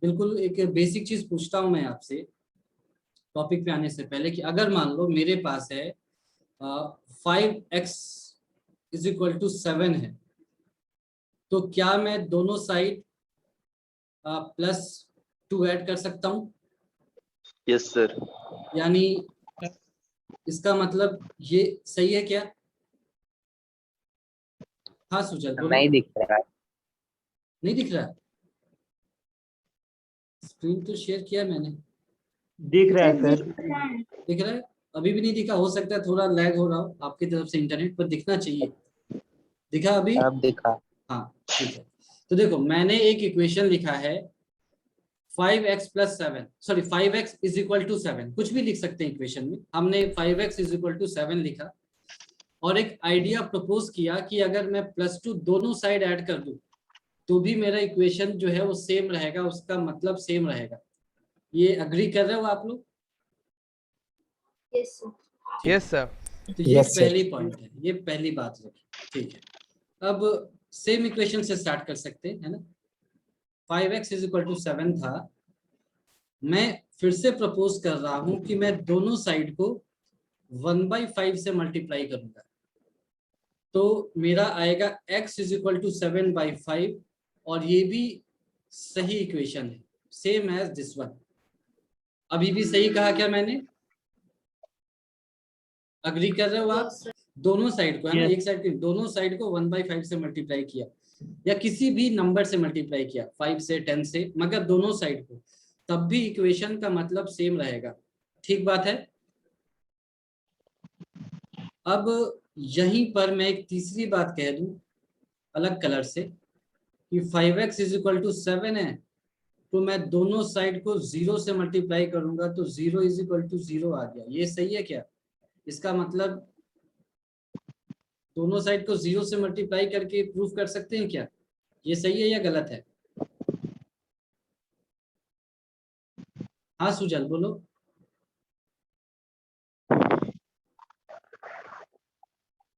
बिल्कुल एक बेसिक चीज पूछता हूं मैं आपसे टॉपिक पे आने से पहले कि अगर मान लो मेरे पास है 5x = 7 है, तो क्या मैं दोनों साइड +2 ऐड कर सकता हूँ? Yes sir. यानी इसका मतलब ये सही है क्या? हाँ सुजल बोलो। नहीं दिख रहा है। नहीं दिख रहा? स्क्रीन तो शेयर किया मैंने। दिख रहा है सर। दिख रहा है? अभी भी नहीं दिखा? हो सकता है थोड़ा लैग हो रहा हो आपकी तरफ से, इंटरनेट पर दिखना चाहिए। दिखा अभी? अब दिखा। हाँ ठीक है। तो देखो मैंने एक इक्वेशन लिखा है 5x + 7, सॉरी 5x = 7, कुछ भी लिख सकते हैं इक्वेशन में। हमने 5x = 7 लिखा और एक आइडिया प्रपोज किया कि अगर मैं +2 दोनों साइड ऐड कर दूं तो भी मेरा इक्वेशन जो है वो सेम रहेगा, उसका मतलब सेम रहेगा। ये अग्री कर रहे हो आप लोग? Yes sir. तो ये Yes, sir. पहली पॉइंट है, ये पहली बात रखी। ठीक है, अब सेम इक्वेशन से स्टार्ट कर सकते हैं, है ना। 5x = 7 था, मैं फिर से प्रपोज कर रहा हूं कि मैं दोनों साइड को 1/5 से मल्टीप्लाई करूंगा, तो मेरा आएगा x = 7/5, और ये भी सही इक्वेशन है, सेम एज दिस वन। अभी भी सही कहा क्या मैंने? अग्री कर रहे हो आप? दोनों साइड को, है ना, एक साइड के दोनों साइड को 1/5 से मल्टीप्लाई किया या किसी भी नंबर से मल्टीप्लाई किया, 5 से 10 से, मगर दोनों साइड को, तब भी इक्वेशन का मतलब सेम रहेगा। ठीक बात है। अब यहीं पर मैं एक तीसरी बात कह दूं अलग कलर से कि 5x = 7 है, तो मैं दोनों साइड को 0 से मल्टीप्लाई करूंगा तो 0 = 0 आ गया। ये सही है क्या? इसका मतलब दोनों साइड को 0 से मल्टीप्लाई करके प्रूफ कर सकते हैं क्या? ये सही है या गलत है? हाँ सुजल बोलो।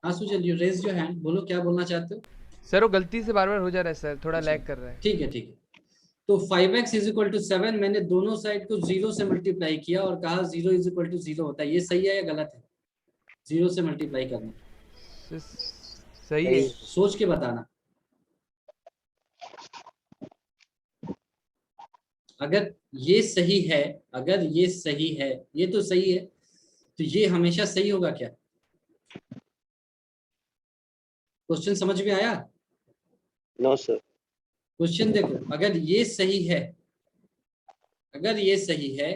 हाँ Sujal, you raise your hand, बोलो क्या बोलना चाहते हो। सर वो गलती से बार बार हो जा रहा है सर, थोड़ा लैग कर रहा है। ठीक है ठीक है। तो 5x = 7 मैंने दोनों साइड को 0 से मल्टीप्लाई किया और कहा 0 = 0 होता है। ये सही है या गलत है? 0 से मल्टीप्लाई करना सही है। सोच के बताना। अगर ये सही है, अगर ये सही है, ये तो सही है, तो ये हमेशा सही होगा क्या? क्वेश्चन समझ में आया? No sir. क्वेश्चन देखो, अगर ये सही है, अगर ये सही है,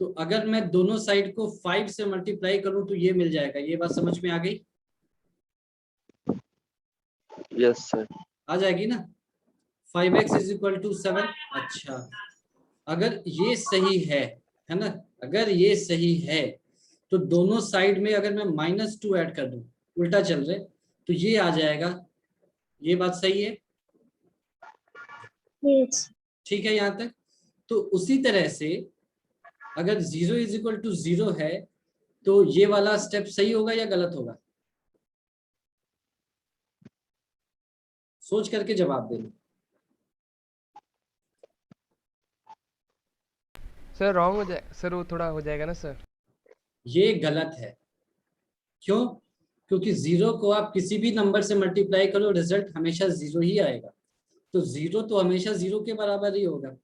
तो अगर मैं दोनों साइड को 5 से मल्टीप्लाई करूं तो ये मिल जाएगा। ये बात समझ में आ गई? Yes sir. आ जाएगी ना। 5x = 7। अच्छा, अगर ये सही है ना, अगर ये सही है तो दोनों साइड में अगर मैं -2 ऐड कर दूं, उल्टा चल रहे, तो ये आ जाएगा। ये बात सही है? ठीक है यहां तक? तो उसी तरह से अगर 0 = 0 है तो ये वाला स्टेप सही होगा या गलत होगा? सोच करके जवाब देना। सर रॉन्ग हो जाए सर, वो थोड़ा हो जाएगा ना सर। ये गलत है। क्यों? क्योंकि 0 को आप किसी भी नंबर से मल्टीप्लाई करो, रिजल्ट हमेशा 0 ही आएगा, तो 0 तो हमेशा 0 के बराबर ही होगा।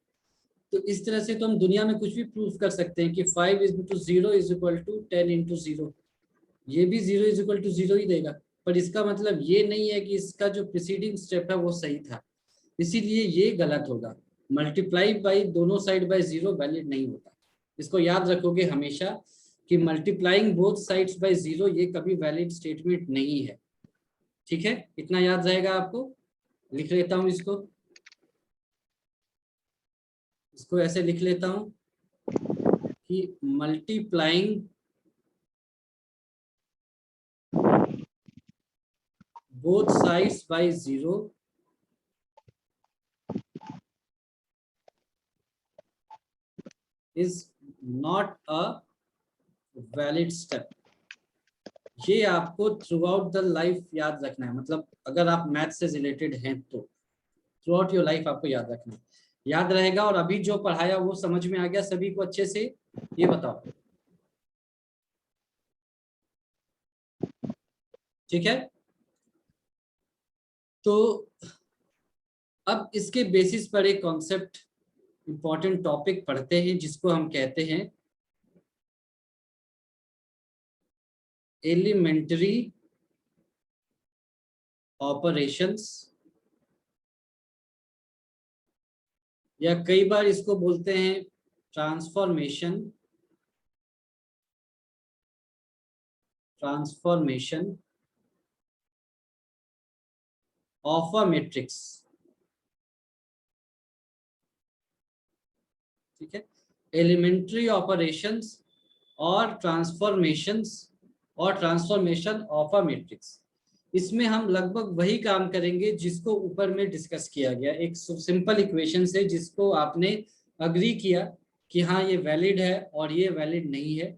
तो इस तरह से तो हम दुनिया में कुछ भी प्रूफ कर सकते हैं कि 5 × 0 = 10 × 0, ये भी 0 = 0 ही देगा। पर इसका मतलब ये नहीं है कि इसका जो प्रीसीडिंग स्टेप है वो सही था, इसीलिए ये गलत होगा। मल्टीप्लाई बाई दोनों साइड बाय 0 वैलिड नहीं होता। इसको याद रखोगे हमेशा कि मल्टीप्लाइंग बोथ साइड्स बाय 0 ये कभी वैलिड स्टेटमेंट नहीं है। ठीक है, इतना याद रहेगा आपको। लिख लेता हूं इसको ऐसे लिख लेता हूं कि multiplying both sides by 0 is not a valid step। ये आपको थ्रू आउट द लाइफ याद रखना है। मतलब अगर आप मैथ से रिलेटेड हैं तो थ्रू आउट योर लाइफ आपको याद रखना है। याद रहेगा? और अभी जो पढ़ाया वो समझ में आ गया सभी को अच्छे से? ये बताओ, ठीक है? तो अब इसके बेसिस पर एक कॉन्सेप्ट, इंपॉर्टेंट टॉपिक पढ़ते हैं जिसको हम कहते हैं एलिमेंट्री ऑपरेशंस, या कई बार इसको बोलते हैं ट्रांसफॉर्मेशन ऑफ अ मैट्रिक्स। ठीक है, एलिमेंट्री ऑपरेशंस और ट्रांसफॉर्मेशन ऑफ अ मैट्रिक्स। इसमें हम लगभग वही काम करेंगे जिसको ऊपर में डिस्कस किया गया। एक सिंपल इक्वेशन से जिसको आपने अग्री किया कि हाँ ये वैलिड है और ये वैलिड नहीं है,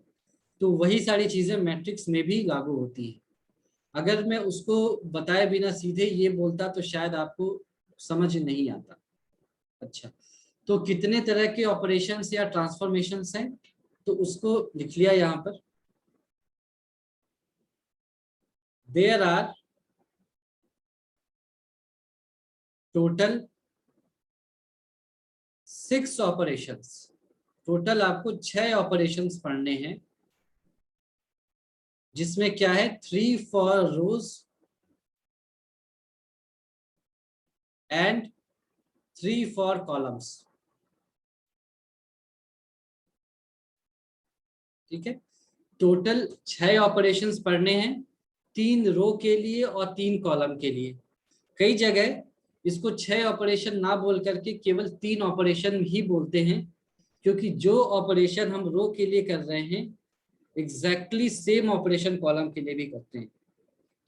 तो वही सारी चीजें मैट्रिक्स में भी लागू होती है। अगर मैं उसको बताए बिना सीधे ये बोलता तो शायद आपको समझ नहीं आता। अच्छा, तो कितने तरह के ऑपरेशंस या ट्रांसफॉर्मेशंस हैं, तो उसको लिख लिया यहाँ पर। There are total 6 operations. Total आपको 6 ऑपरेशंस पढ़ने हैं, जिसमें क्या है 3 for rows and 3 for columns. ठीक है, टोटल 6 ऑपरेशंस पढ़ने हैं, 3 रो के लिए और 3 कॉलम के लिए। कई जगह इसको 6 ऑपरेशन ना बोल करके केवल 3 ऑपरेशन ही बोलते हैं, क्योंकि जो ऑपरेशन हम रो के लिए कर रहे हैं एग्जैक्टली सेम ऑपरेशन कॉलम के लिए भी करते हैं।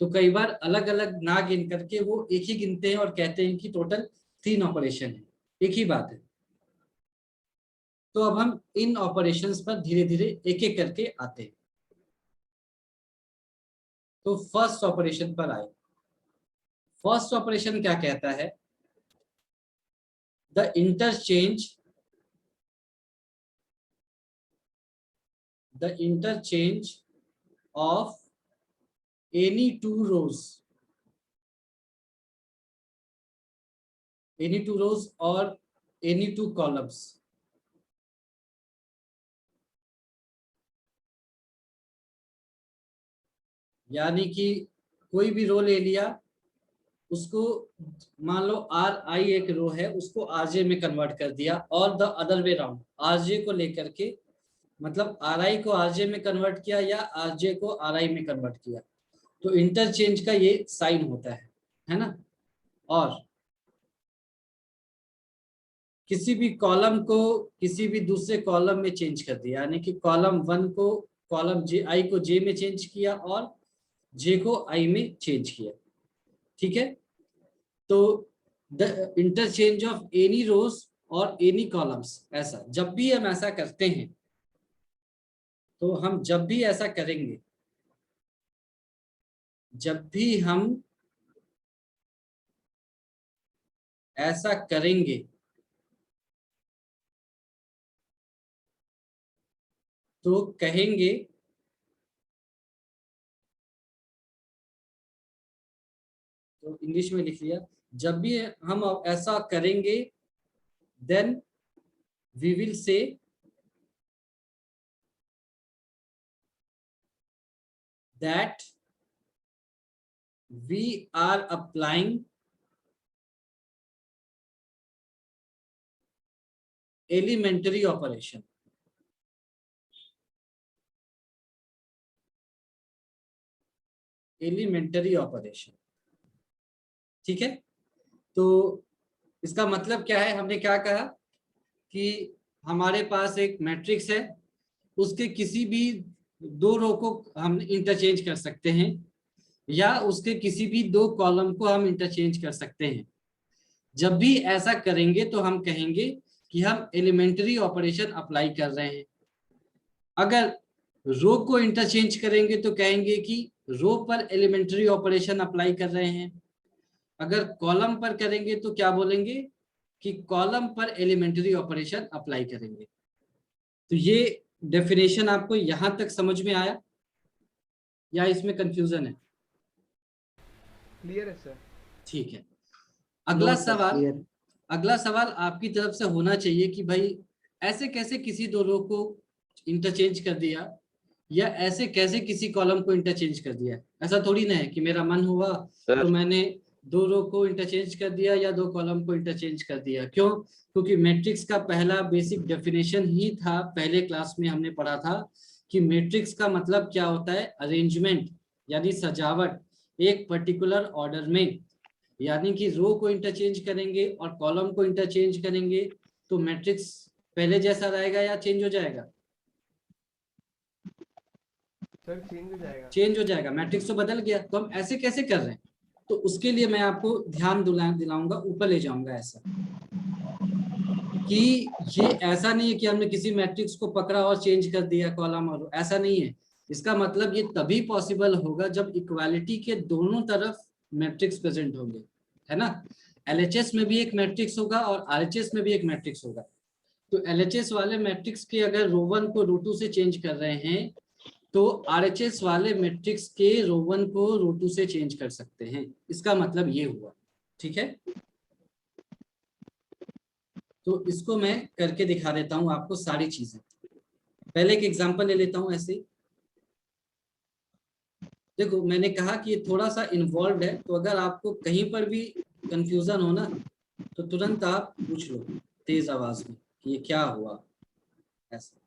तो कई बार अलग अलग ना गिन करके वो एक ही गिनते हैं और कहते हैं कि टोटल 3 ऑपरेशन है, एक ही बात है। तो अब हम इन ऑपरेशंस पर धीरे धीरे एक एक करके आते हैं। तो फर्स्ट ऑपरेशन पर आए। फर्स्ट ऑपरेशन क्या कहता है? The interchange of any two rows और एनी टू कॉलम्स। यानी कि कोई भी रो ले लिया, उसको मान लो RI एक रो है, उसको RJ में कन्वर्ट कर दिया, और the other way round, RJ को लेकर के, मतलब RI को RJ में कन्वर्ट किया या RJ को RI में कन्वर्ट किया। तो इंटरचेंज का ये साइन होता है ना? और किसी भी कॉलम को किसी भी दूसरे कॉलम में चेंज कर दिया, यानी कि कॉलम 1 को कॉलम I को J में चेंज किया और J को I में चेंज किया। ठीक है, तो द इंटरचेंज ऑफ एनी रोज और एनी कॉलम्स, ऐसा जब भी हम ऐसा करते हैं, तो हम जब भी ऐसा करेंगे, जब भी हम ऐसा करेंगे तो कहेंगे तो इंग्लिश में लिख लिया, जब भी हम ऐसा करेंगे then we will say that we are applying elementary operation. Elementary operation, ठीक है। तो इसका मतलब क्या है? हमने क्या कहा कि हमारे पास एक मैट्रिक्स है, उसके किसी भी 2 रो को हम इंटरचेंज कर सकते हैं, या उसके किसी भी 2 कॉलम को हम इंटरचेंज कर सकते हैं। जब भी ऐसा करेंगे तो हम कहेंगे कि हम एलिमेंट्री ऑपरेशन अप्लाई कर रहे हैं। अगर रो को इंटरचेंज करेंगे तो कहेंगे कि रो पर एलिमेंट्री ऑपरेशन अप्लाई कर रहे हैं। अगर कॉलम पर करेंगे तो क्या बोलेंगे कि कॉलम पर एलिमेंट्री ऑपरेशन अप्लाई करेंगे। तो ये डेफिनेशन आपको यहां तक समझ में आया या इसमें कंफ्यूजन है? क्लियर है सर। ठीक है। अगला No, sir, सवाल, clear. अगला सवाल आपकी तरफ से होना चाहिए कि भाई ऐसे कैसे किसी दो रो को इंटरचेंज कर दिया, या ऐसे कैसे किसी कॉलम को इंटरचेंज कर दिया। ऐसा थोड़ी ना है कि मेरा मन हुआ सर तो मैंने दो रो को इंटरचेंज कर दिया या दो कॉलम को इंटरचेंज कर दिया। क्यों? क्योंकि मैट्रिक्स का पहला बेसिक डेफिनेशन ही था, पहले क्लास में हमने पढ़ा था कि मैट्रिक्स का मतलब क्या होता है, अरेंजमेंट यानी सजावट एक पर्टिकुलर ऑर्डर में। यानी कि रो को इंटरचेंज करेंगे और कॉलम को इंटरचेंज करेंगे तो मैट्रिक्स पहले जैसा रहेगा या चेंज हो जाएगा? सर चेंज हो जाएगा। चेंज हो जाएगा, मैट्रिक्स तो बदल गया। तो हम ऐसे कैसे कर रहे हैं? तो उसके लिए मैं आपको ध्यान दिलाऊंगा, ऊपर ले जाऊंगा ऐसा कि ये ऐसा नहीं है कि हमने किसी मैट्रिक्स को पकड़ा और चेंज कर दिया कॉलम और, ऐसा नहीं है। इसका मतलब ये तभी पॉसिबल होगा जब इक्वालिटी के दोनों तरफ मैट्रिक्स प्रेजेंट होंगे, है ना। एलएचएस में भी एक मैट्रिक्स होगा और आरएचएस में भी एक मैट्रिक्स होगा। तो एलएचएस वाले मैट्रिक्स के अगर रो 1 को रो 2 से चेंज कर रहे हैं तो आरएचएस वाले मैट्रिक्स के रो 1 को रो 2 से चेंज कर सकते हैं। इसका मतलब ये हुआ, ठीक है। तो इसको मैं करके दिखा देता हूं आपको सारी चीजें। पहले एक एग्जांपल ले लेता हूं ऐसे। देखो मैंने कहा कि ये थोड़ा सा इन्वॉल्व है, तो अगर आपको कहीं पर भी कंफ्यूजन हो ना तो तुरंत आप पूछ लो तेज आवाज में कि ये क्या हुआ ऐसा।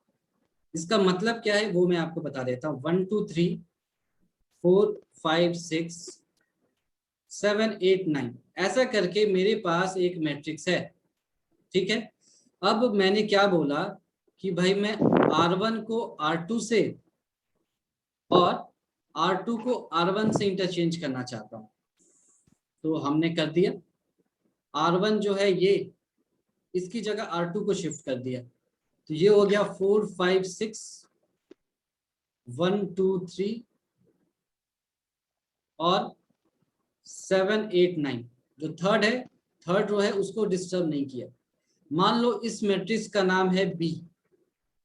इसका मतलब क्या है वो मैं आपको बता देता हूँ। 1 2 3 4 5 6 7 8 9 ऐसा करके मेरे पास एक मैट्रिक्स है, ठीक है। अब मैंने क्या बोला कि भाई मैं R1 को R2 से और R2 को R1 से इंटरचेंज करना चाहता हूं। तो हमने कर दिया, R1 जो है ये, इसकी जगह R2 को शिफ्ट कर दिया। तो ये हो गया 4 5 6 1 2 3 और 7 8 9। जो थर्ड है, थर्ड रो है, उसको डिस्टर्ब नहीं किया। मान लो इस मैट्रिक्स का नाम है बी।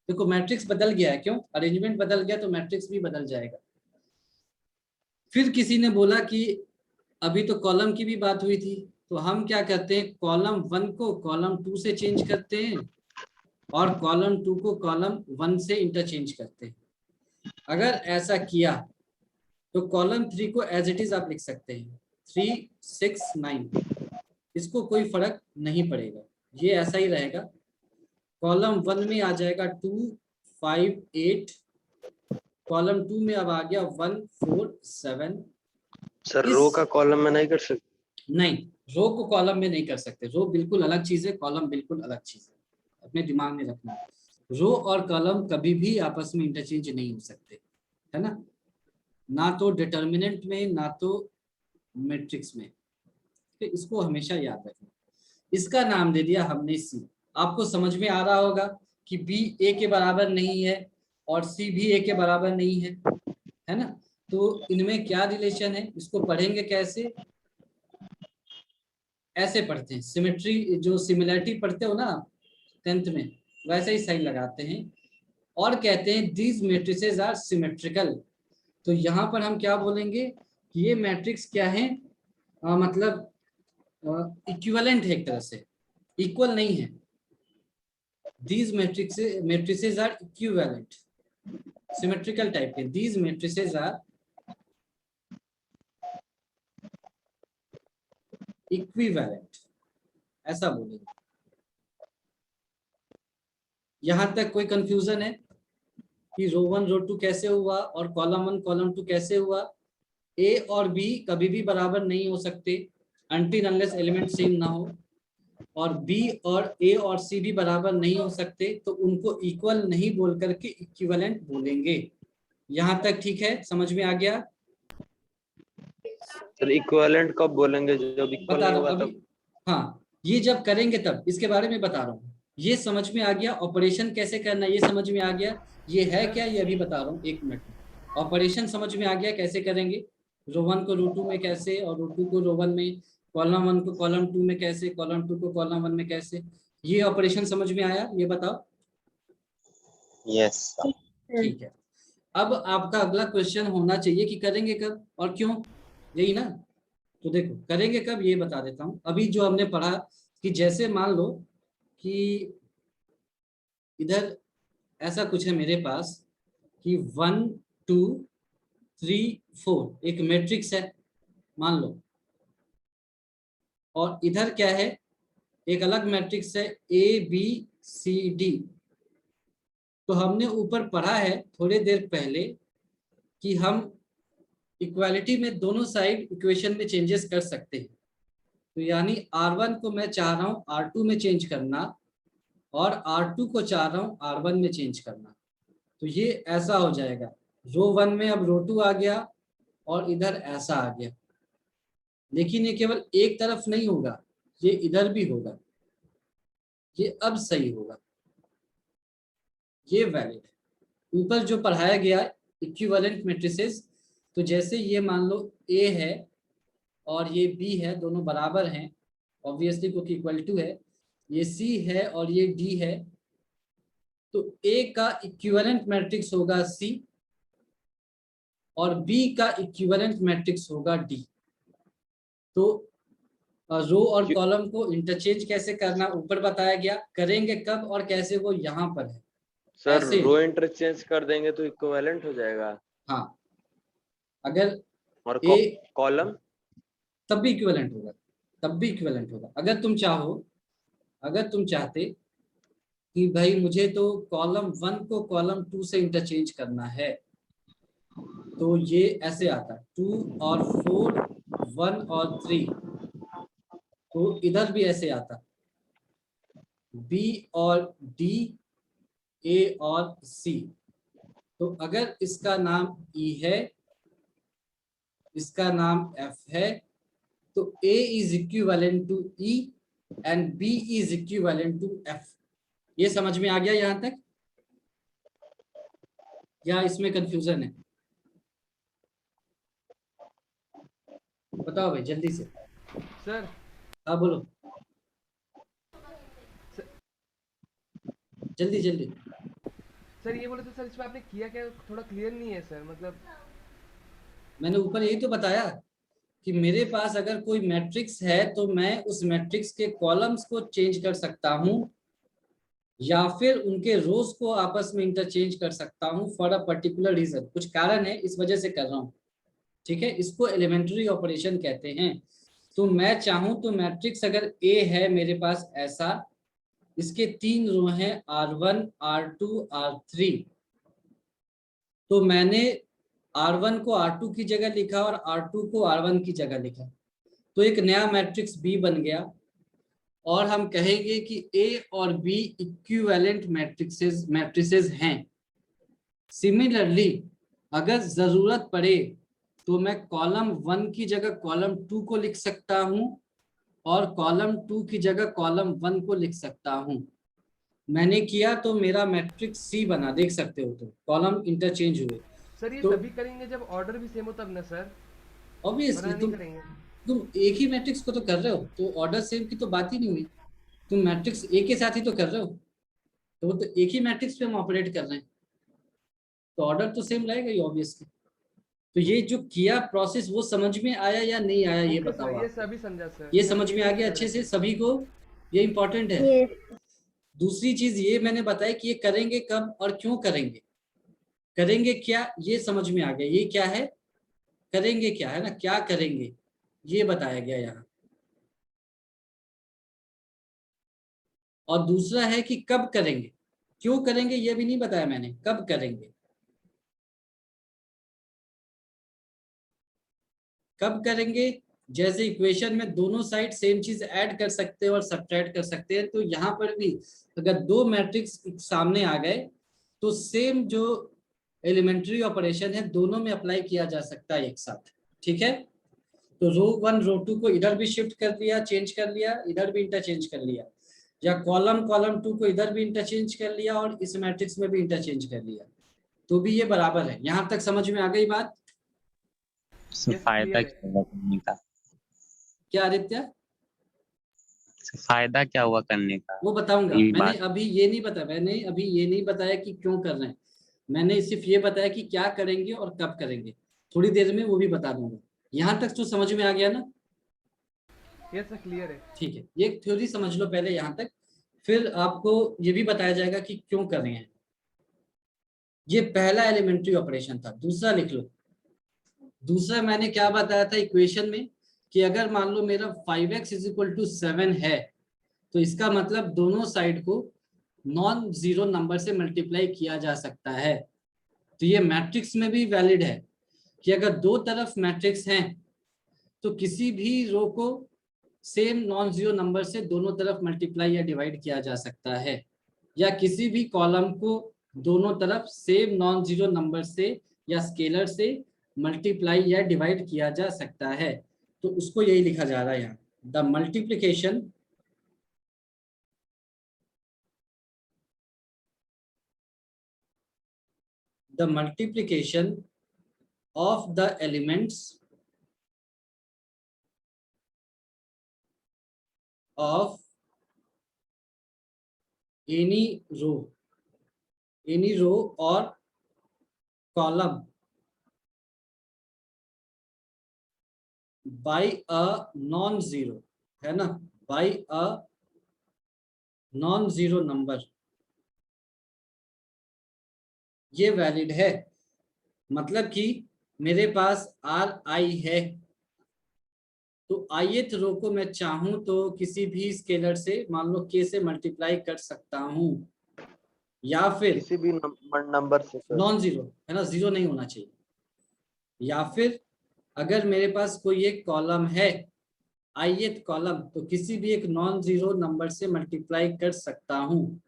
देखो मैट्रिक्स बदल गया है, क्यों? अरेंजमेंट बदल गया तो मैट्रिक्स भी बदल जाएगा। फिर किसी ने बोला कि अभी तो कॉलम की भी बात हुई थी, तो हम क्या करते हैं, कॉलम 1 को कॉलम 2 से चेंज करते हैं और कॉलम 2 को कॉलम 1 से इंटरचेंज करते हैं। अगर ऐसा किया तो कॉलम 3 को एज इट इज आप लिख सकते हैं 3 6 9, इसको कोई फर्क नहीं पड़ेगा, ये ऐसा ही रहेगा। कॉलम 1 में आ जाएगा 2 5 8, कॉलम 2 में अब आ गया 1 4 7। सर रो का कॉलम में नहीं कर सकते? नहीं, रो को कॉलम में नहीं कर सकते। रो बिल्कुल अलग चीज है, कॉलम बिल्कुल अलग चीज है, अपने दिमाग में रखना। रो और कॉलम कभी भी आपस में इंटरचेंज नहीं हो सकते, है ना। ना तो डिटर्मिनेंट में ना तो मैट्रिक्स में, तो इसको हमेशा याद रखना। इसका नाम दे दिया हमने सी। आपको समझ में आ रहा होगा कि बी ए के बराबर नहीं है और सी भी ए के बराबर नहीं है ना। तो इनमें क्या रिलेशन है, इसको पढ़ेंगे कैसे? ऐसे पढ़ते हैं, सिमेट्री जो सिमिलरिटी पढ़ते हो ना 10th में, वैसे ही साइन लगाते हैं और कहते हैं दीज मैट्रिसेस आर सिमेट्रिकल। तो यहाँ पर हम क्या बोलेंगे कि ये मैट्रिक्स क्या है, मतलब इक्विवेलेंट है, एक तरह से इक्वल नहीं है। These matrices are equivalent, symmetrical type के। दीज मैट्रिसेस आर इक्विवेलेंट, ऐसा बोलेंगे। यहां तक कोई कंफ्यूजन है कि रो 1 रो 2 कैसे हुआ और कॉलम 1 कॉलम 2 कैसे हुआ? ए और बी कभी भी बराबर नहीं हो सकते अनटिल अनलेस एलिमेंट सेम ना हो, और बी और ए और सी भी बराबर नहीं हो सकते, तो उनको इक्वल नहीं बोल करके इक्विवेलेंट बोलेंगे। यहाँ तक ठीक है, समझ में आ गया? सर इक्विवेलेंट कब बोलेंगे, जब इक्वल बता नहीं रहा हुआ हूँ तब? अभी, हाँ ये जब करेंगे तब, इसके बारे में बता रहा हूँ। ये समझ में आ गया, ऑपरेशन कैसे करना ये समझ में आ गया। ये है क्या, ये अभी बता रहा हूँ, 1 मिनट में। ऑपरेशन समझ में आ गया कैसे करेंगे, रो 1 को रो 2 में कैसे और रो 2 को रो 1 में कॉलम 1 को कॉलम 2 में कैसे, कॉलम 2 को कॉलम 1 में कैसे, ये ऑपरेशन समझ में आया? ये बताओ। यस। ठीक है, अब आपका अगला क्वेश्चन होना चाहिए कि करेंगे कब और क्यों, यही ना? तो देखो करेंगे कब ये बता देता हूँ। अभी जो हमने पढ़ा कि जैसे मान लो कि इधर ऐसा कुछ है मेरे पास कि 1 2 3 4 एक मैट्रिक्स है मान लो, और इधर क्या है, एक अलग मैट्रिक्स है ABCD। तो हमने ऊपर पढ़ा है थोड़ी देर पहले कि हम इक्वालिटी में दोनों साइड इक्वेशन में चेंजेस कर सकते हैं। तो यानी R1 को मैं चाह रहा हूँ R2 में चेंज करना, और R2 को चाह रहा हूँ R1 में चेंज करना। तो ये ऐसा हो जाएगा, रो 1 में अब रो 2 आ गया और इधर ऐसा आ गया। लेकिन ये केवल एक तरफ नहीं होगा, ये इधर भी होगा। ये अब सही होगा, ये वैलिड है। ऊपर जो पढ़ाया गया इक्विवेलेंट मैट्रिसेस, तो जैसे ये मान लो A है और ये B है, दोनों बराबर हैं ऑब्वियसली क्योंकि इक्वल टू है। ये C है और ये D है, तो A का इक्विवेलेंट मैट्रिक्स होगा C और B का इक्विवेलेंट मैट्रिक्स होगा D। तो रो और कॉलम को इंटरचेंज कैसे करना ऊपर बताया गया, करेंगे कब और कैसे वो यहाँ पर है। सर ऐसे रो इंटरचेंज कर देंगे तो इक्विवेलेंट हो जाएगा। हाँ, अगर और A कॉलम तब भी इक्विवेलेंट होगा, तब भी इक्विवेलेंट होगा। अगर तुम चाहो, अगर तुम चाहते कि भाई मुझे तो कॉलम 1 को कॉलम 2 से इंटरचेंज करना है, तो ये ऐसे आता 2 और 4 1 और 3, तो इधर भी ऐसे आता B और D A और C। तो अगर इसका नाम E है, इसका नाम F है, तो A is equivalent to E and B is equivalent to F। ये समझ में आ गया यहां तक या इसमें कंफ्यूजन है? बताओ भाई जल्दी से। सर हाँ बोलो, जल्दी जल्दी। सर ये बोले तो सर इसमें आपने किया क्या, थोड़ा क्लियर नहीं है सर, मतलब मैंने ऊपर यही तो बताया कि मेरे पास अगर कोई मैट्रिक्स है तो मैं उस मैट्रिक्स के कॉलम्स को चेंज कर सकता हूं या फिर उनके रोज को आपस में इंटरचेंज कर सकता हूं फॉर अ पर्टिकुलर रीजन। कुछ कारण है इस वजह से कर रहा हूं, ठीक है? इसको एलिमेंट्री ऑपरेशन कहते हैं। तो मैं चाहूं तो मैट्रिक्स अगर A है मेरे पास ऐसा, इसके 3 रो हैं R1 R2 R3, तो मैंने R1 को R2 की जगह लिखा और R2 को R1 की जगह लिखा, तो एक नया मैट्रिक्स B बन गया। और हम कहेंगे कि A और B इक्विवेलेंट मैट्रिसेस हैं। सिमिलरली अगर जरूरत पड़े तो मैं कॉलम 1 की जगह कॉलम 2 को लिख सकता हूं और कॉलम 2 की जगह कॉलम 1 को लिख सकता हूं। मैंने किया तो मेरा मैट्रिक्स C बना, देख सकते हो तुम, कॉलम इंटरचेंज हुए। सर ये तो तभी करेंगे जब ऑर्डर भी सेम हो तब ना सर, ऑब्वियसली वरना नहीं करेंगे। तुम एक ही मैट्रिक्स को तो कर रहे हो, तो ऑर्डर सेम की तो बात ही नहीं हुई। तुम मैट्रिक्स A के साथ ही तो कर रहे हो, तो वो तो एक ही मैट्रिक्स पे हम ऑपरेट कर रहे हैं, तो ऑर्डर तो सेम रहेगा ही ऑब्वियसली। तो ये जो किया प्रोसेस वो समझ में आया या नहीं आया ये ओके बताओ सर, ये आप। सभी समझा सर, ये हम समझ में आ clear गया कर अच्छे रहे से थे। सभी को? ये इंपॉर्टेंट है। दूसरी चीज ये मैंने बताया कि ये करेंगे कब और क्यों करेंगे। करेंगे क्या ये समझ में आ गया, ये क्या है, करेंगे क्या है ना, क्या करेंगे ये बताया गया यहाँ। और दूसरा है कि कब करेंगे, क्यों करेंगे ये भी नहीं बताया मैंने, कब करेंगे। कब करेंगे, जैसे इक्वेशन में दोनों साइड सेम चीज ऐड कर सकते हैं और सब्ट्रैक्ट कर सकते हैं, तो यहाँ पर भी अगर दो मैट्रिक्स सामने आ गए तो सेम जो एलिमेंट्री ऑपरेशन है दोनों में अप्लाई किया जा सकता है एक साथ, ठीक है? तो रो 1 रो 2 को इधर भी शिफ्ट कर दिया, चेंज कर लिया, इधर भी इंटरचेंज कर लिया, या कॉलम 2 को इधर भी इंटरचेंज कर लिया और इस मैट्रिक्स में भी इंटरचेंज कर लिया, तो भी ये बराबर है। यहाँ तक समझ में आ गई बात? फायदा clear है। क्या होगा करने का? क्या आदित्य? फायदा क्या हुआ करने का? वो बताऊंगा। यही मैंने बात। अभी ये नहीं बताया, मैंने अभी ये नहीं बताया कि क्यों कर रहे हैं, मैंने सिर्फ ये बताया कि क्या करेंगे और कब करेंगे। थोड़ी देर में वो भी बता दूंगा। यहाँ तक तो समझ में आ गया ना? यस सर, क्लियर है। ठीक है, ये थ्योरी समझ लो पहले यहाँ तक, फिर आपको ये भी बताया जाएगा कि क्यों कर रहे हैं। ये पहला एलिमेंट्री ऑपरेशन था। दूसरा लिख लो। दूसरा मैंने क्या बताया था इक्वेशन में, कि अगर मान लो मेरा 5x = 7 है, तो इसका मतलब दोनों साइड को नॉन जीरो नंबर से मल्टीप्लाई किया जा सकता है। तो ये मैट्रिक्स में भी वैलिड है कि अगर दो तरफ मैट्रिक्स हैं तो किसी भी रो को सेम नॉन जीरो नंबर से दोनों तरफ मल्टीप्लाई या डिवाइड किया जा सकता है, या किसी भी कॉलम को दोनों तरफ सेम नॉन जीरो नंबर से या स्केलर से मल्टीप्लाई या डिवाइड किया जा सकता है। तो उसको यही लिखा जा रहा है यहाँ, the multiplication of the elements of any row or column by a non-zero, है ना, by a non-zero number, ये वैलिड है। मतलब कि मेरे पास Ri है, तो ith रो को मैं चाहूं तो किसी भी स्केलर से मान लो k से मल्टीप्लाई कर सकता हूं, या फिर किसी भी नंबर से कर। नॉन जीरो, है ना, जीरो नहीं होना चाहिए। या फिर अगर मेरे पास कोई एक कॉलम है ith कॉलम, तो किसी भी एक नॉन जीरो नंबर से मल्टीप्लाई कर सकता हूं।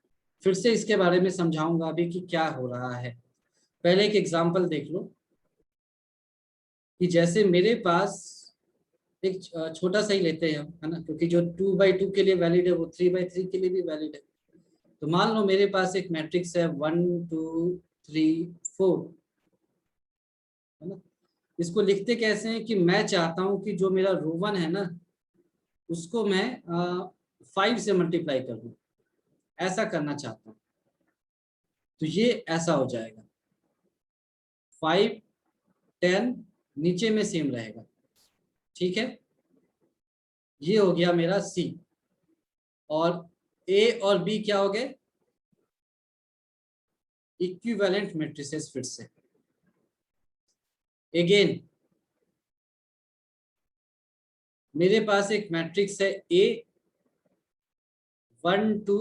फिर से इसके बारे में समझाऊंगा अभी कि क्या हो रहा है। पहले एक एग्जांपल देख लो कि जैसे मेरे पास एक छोटा सा ही लेते हैं, है ना, क्योंकि जो 2/2 के लिए वैलिड है वो 3/3 के लिए भी वैलिड है। तो मान लो मेरे पास एक मैट्रिक्स है 1 2 3 4, है ना। इसको लिखते कैसे हैं कि मैं चाहता हूं कि जो मेरा रो 1 है ना, उसको मैं 5 से मल्टीप्लाई कर दूं, ऐसा करना चाहता हूं। तो ये ऐसा हो जाएगा 5 10 नीचे में सेम रहेगा, ठीक है। ये हो गया मेरा सी, और ए और बी क्या हो गए, इक्विवेलेंट मैट्रिसेस। फिर से अगेन मेरे पास एक मैट्रिक्स है ए 1 2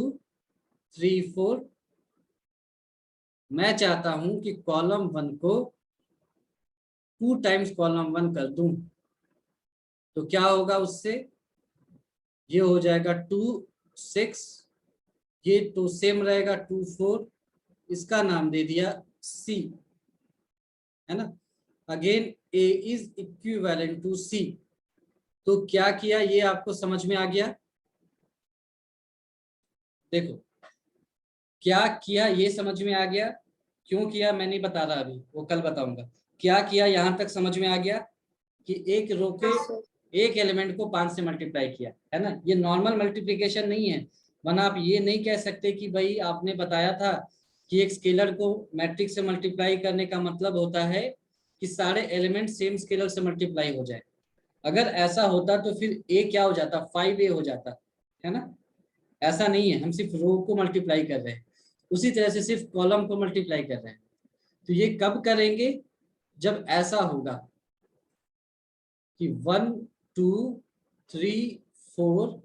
3 4। मैं चाहता हूं कि कॉलम 1 को 2 टाइम्स कॉलम 1 कर दूं, तो क्या होगा उससे, ये हो जाएगा 2 6, ये तो सेम रहेगा 2 4, इसका नाम दे दिया सी, है ना। Again A is equivalent to C. तो क्या किया ये आपको समझ में आ गया? देखो क्या किया ये समझ में आ गया। क्यों किया मैं नहीं बता रहा अभी, वो कल बताऊंगा। क्या किया यहां तक समझ में आ गया कि एक रो के एक एलिमेंट को 5 से मल्टीप्लाई किया, है ना। ये नॉर्मल मल्टीप्लिकेशन नहीं है, वरना आप ये नहीं कह सकते कि भाई आपने बताया था कि एक स्केलर को मैट्रिक्स से मल्टीप्लाई करने का मतलब होता है कि सारे एलिमेंट सेम स्केलर से मल्टीप्लाई हो जाए। अगर ऐसा होता तो फिर ए क्या हो जाता, 5a हो जाता, है ना। ऐसा नहीं है, हम सिर्फ रो को मल्टीप्लाई कर रहे हैं, उसी तरह से सिर्फ कॉलम को मल्टीप्लाई कर रहे हैं। तो ये कब करेंगे, जब ऐसा होगा कि 1 2 3 4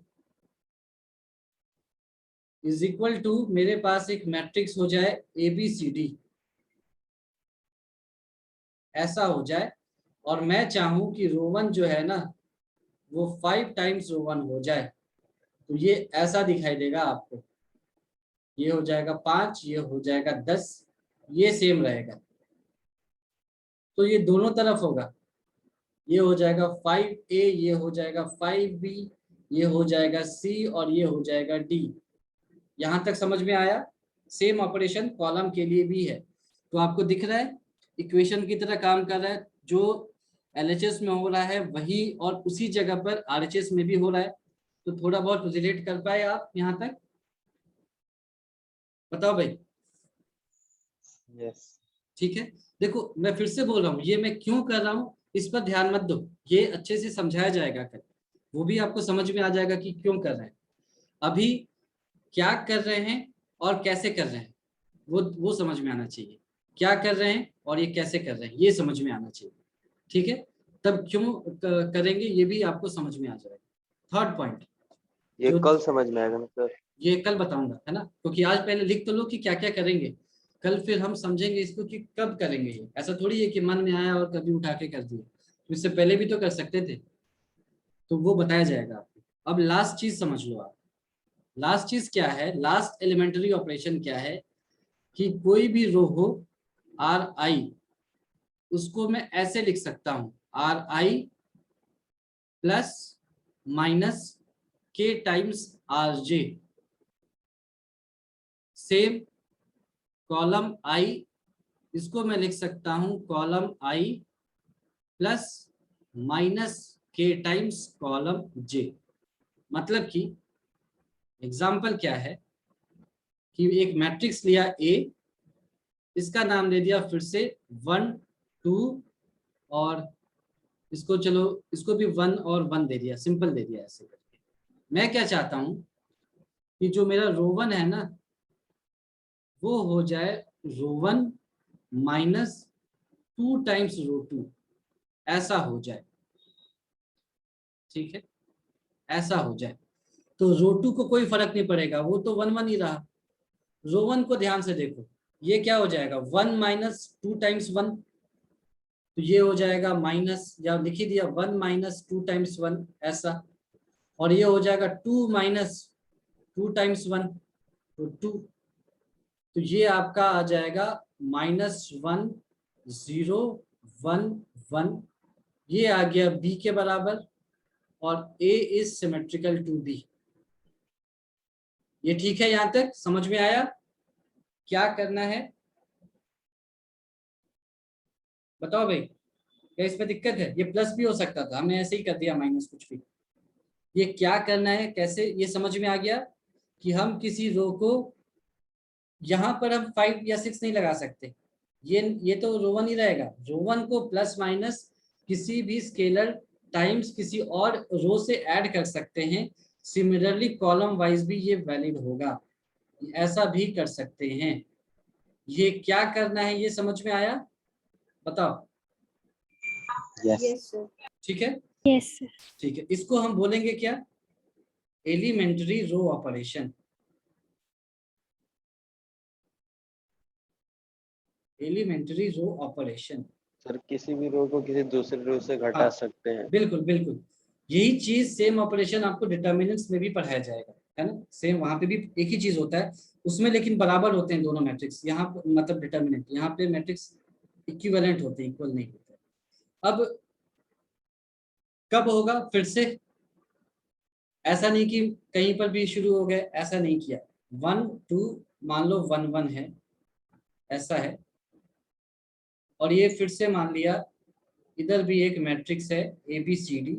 इज इक्वल टू मेरे पास एक मैट्रिक्स हो जाए ABCD, ऐसा हो जाए, और मैं चाहूं कि रो 1 जो है ना वो 5 टाइम्स रो 1 हो जाए, तो ये ऐसा दिखाई देगा आपको। ये हो जाएगा 5, ये हो जाएगा 10, ये सेम रहेगा। तो ये दोनों तरफ होगा, ये हो जाएगा 5a, ये हो जाएगा 5b, ये हो जाएगा c, और ये हो जाएगा d। यहां तक समझ में आया? सेम ऑपरेशन कॉलम के लिए भी है। तो आपको दिख रहा है इक्वेशन की तरह काम कर रहा है। जो LHS में हो रहा है वही, और उसी जगह पर RHS में भी हो रहा है। तो थोड़ा बहुत रिलेट कर पाए आप यहाँ तक? बताओ भाई। यस। ठीक है, देखो मैं फिर से बोल रहा हूँ, ये मैं क्यों कर रहा हूँ इस पर ध्यान मत दो, ये अच्छे से समझाया जाएगा कल, वो भी आपको समझ में आ जाएगा कि क्यों कर रहे हैं। अभी क्या कर रहे हैं और कैसे कर रहे हैं वो समझ में आना चाहिए। क्या कर रहे हैं और ये कैसे कर रहे हैं ये समझ में आना चाहिए। ठीक है, तब क्यों करेंगे ये भी आपको समझ में आ जाएगा। थर्ड पॉइंट ये जो कल समझ में आएगा मतलब। ये कल बताऊंगा, है ना, क्योंकि आज पहले लिख तो लो कि क्या क्या करेंगे, कल फिर हम समझेंगे इसको कि कब करेंगे। ये ऐसा थोड़ी है कि मन में आया और कभी उठा के कर दिया, तो इससे पहले भी तो कर सकते थे, तो वो बताया जाएगा आपको। अब लास्ट चीज समझ लो आप, लास्ट चीज क्या है, लास्ट एलिमेंट्री ऑपरेशन क्या है, कि कोई भी रो हो RI, उसको मैं ऐसे लिख सकता हूं, RI plus minus K times RJ। Same column I, इसको मैं लिख सकता हूं column I plus minus K times column J। मतलब कि एग्जाम्पल क्या है कि एक मैट्रिक्स लिया A, इसका नाम दे दिया फिर से 1 2, और इसको चलो इसको भी 1 और 1 दे दिया, सिंपल दे दिया ऐसे करके। मैं क्या चाहता हूं कि जो मेरा रो 1 है ना, वो हो जाए रो 1 माइनस 2 टाइम्स रो 2, ऐसा हो जाए। ठीक है, ऐसा हो जाए तो रो 2 को कोई फर्क नहीं पड़ेगा, वो तो 1 1 ही रहा। रो 1 को ध्यान से देखो, ये क्या हो जाएगा 1 माइनस 2 टाइम्स 1, तो ये हो जाएगा माइनस, या लिख ही दिया 1 माइनस 2 टाइम्स 1 ऐसा, और ये हो जाएगा 2 माइनस 2 टाइम्स 1, तो 2, तो ये आपका आ जाएगा -1 0 1 1, ये आ गया B के बराबर, और A is symmetrical to B। ये ठीक है, यहां तक समझ में आया? क्या करना है बताओ भाई, क्या इसमें दिक्कत है? ये प्लस भी हो सकता था, हमने ऐसे ही कर दिया माइनस कुछ भी। ये क्या करना है कैसे, ये समझ में आ गया कि हम किसी रो को यहाँ पर हम 5 या 6 नहीं लगा सकते, ये तो रो 1 ही रहेगा। रो 1 को प्लस माइनस किसी भी स्केलर टाइम्स किसी और रो से ऐड कर सकते हैं। सिमिलरली कॉलम वाइज भी ये वैलिड होगा, ऐसा भी कर सकते हैं। ये क्या करना है ये समझ में आया? बताओ। यस। ठीक है, यस सर। ठीक है, इसको हम बोलेंगे क्या, elementary row operation. Elementary row operation, sir किसी भी रो को किसी दूसरे रो से घटा हाँ, सकते हैं। बिल्कुल बिल्कुल, यही चीज सेम ऑपरेशन आपको डिटर्मिनेंट्स में भी पढ़ाया जाएगा, है ना। सेम वहां पे भी एक ही चीज होता है उसमें, लेकिन बराबर होते हैं दोनों मैट्रिक्स, यहाँ मतलब डिटर्मिनेंट, यहाँ पे मैट्रिक्स इक्विवेलेंट होते हैं, इक्वल नहीं होते। अब कब होगा फिर से, ऐसा नहीं कि कहीं पर भी शुरू हो गए, ऐसा नहीं किया। 1 2 मान लो 1 1 है, ऐसा है, और ये फिर से मान लिया इधर भी एक मैट्रिक्स है ABCD।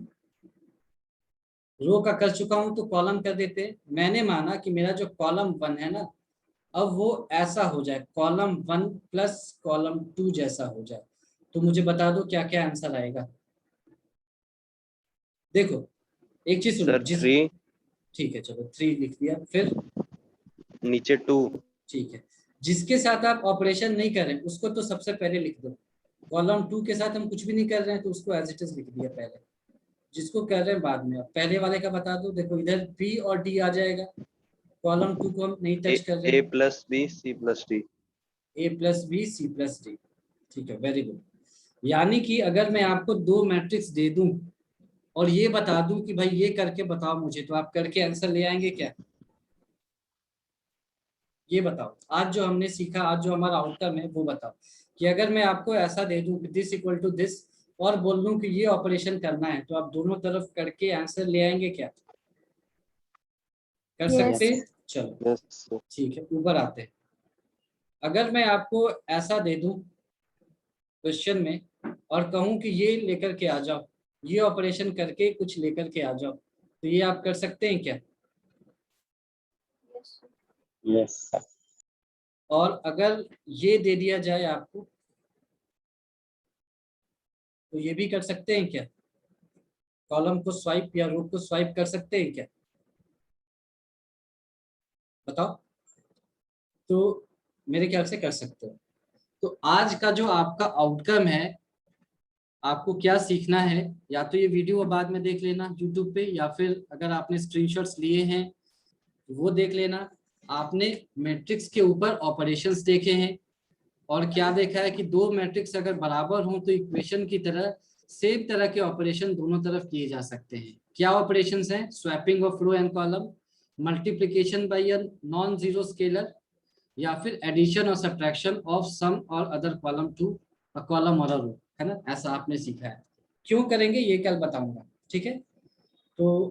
रो का कर चुका हूं तो कॉलम कर देते हैं। मैंने माना कि मेरा जो कॉलम 1 है ना, अब वो ऐसा हो जाए कॉलम 1 प्लस कॉलम 2 जैसा हो जाए। तो मुझे बता दो क्या क्या आंसर आएगा। देखो एक चीज सुनो, सर जिस 3 ठीक है चलो 3 लिख दिया, फिर नीचे 2। ठीक है, जिसके साथ आप ऑपरेशन नहीं कर रहे हैं उसको तो सबसे पहले लिख दो। कॉलम 2 के साथ हम कुछ भी नहीं कर रहे हैं तो उसको एज इट इज लिख दिया पहले, जिसको कर रहे हैं बाद में। अब पहले वाले का बता दो, देखो इधर B और D आ जाएगा, कॉलम 2 को हम नहीं टच कर रहे A हैं। Plus B C plus D. A plus B C plus D, ठीक है, वेरी गुड। यानी कि अगर मैं आपको 2 मैट्रिक्स दे दूं और ये बता दूं कि भाई ये करके बताओ मुझे, तो आप करके आंसर ले आएंगे क्या? ये बताओ, आज जो हमने सीखा, आज जो हमारा आउटकम है वो बताओ, कि अगर मैं आपको ऐसा दे दूं दिस इक्वल टू दिस और बोल दूं कि ये ऑपरेशन करना है, तो आप दोनों तरफ करके आंसर ले आएंगे क्या? कर सकते हैं? चलो यस। ठीक है, ऊपर आते हैं। अगर मैं आपको ऐसा दे दूं क्वेश्चन में और कहूं कि ये लेकर के आ जाओ, ये ऑपरेशन करके कुछ लेकर के आ जाओ, तो ये आप कर सकते हैं क्या? यस। और अगर ये दे दिया जाए आपको, तो ये भी कर सकते हैं क्या? कॉलम को स्वाइप या रो को स्वाइप कर सकते हैं क्या? बताओ। तो मेरे ख्याल से कर सकते हो। तो आज का जो आपका आउटकम है, आपको क्या सीखना है, या तो ये वीडियो बाद में देख लेना यूट्यूब पे, या फिर अगर आपने स्क्रीनशॉट्स लिए हैं वो देख लेना। आपने मैट्रिक्स के ऊपर ऑपरेशंस देखे हैं, और क्या देखा है कि दो मैट्रिक्स अगर बराबर हों तो इक्वेशन की तरह सेम तरह के ऑपरेशन दोनों तरफ किए जा सकते हैं। क्या ऑपरेशंस हैं? Swapping of row and column, multiplication by a non zero scalar, या फिर एडिशन और सब्ट्रैक्शन ऑफ सम और other column to a column और अ रो, है ना? ऐसा आपने सीखा है। क्यों करेंगे ये कल बताऊंगा, ठीक है? तो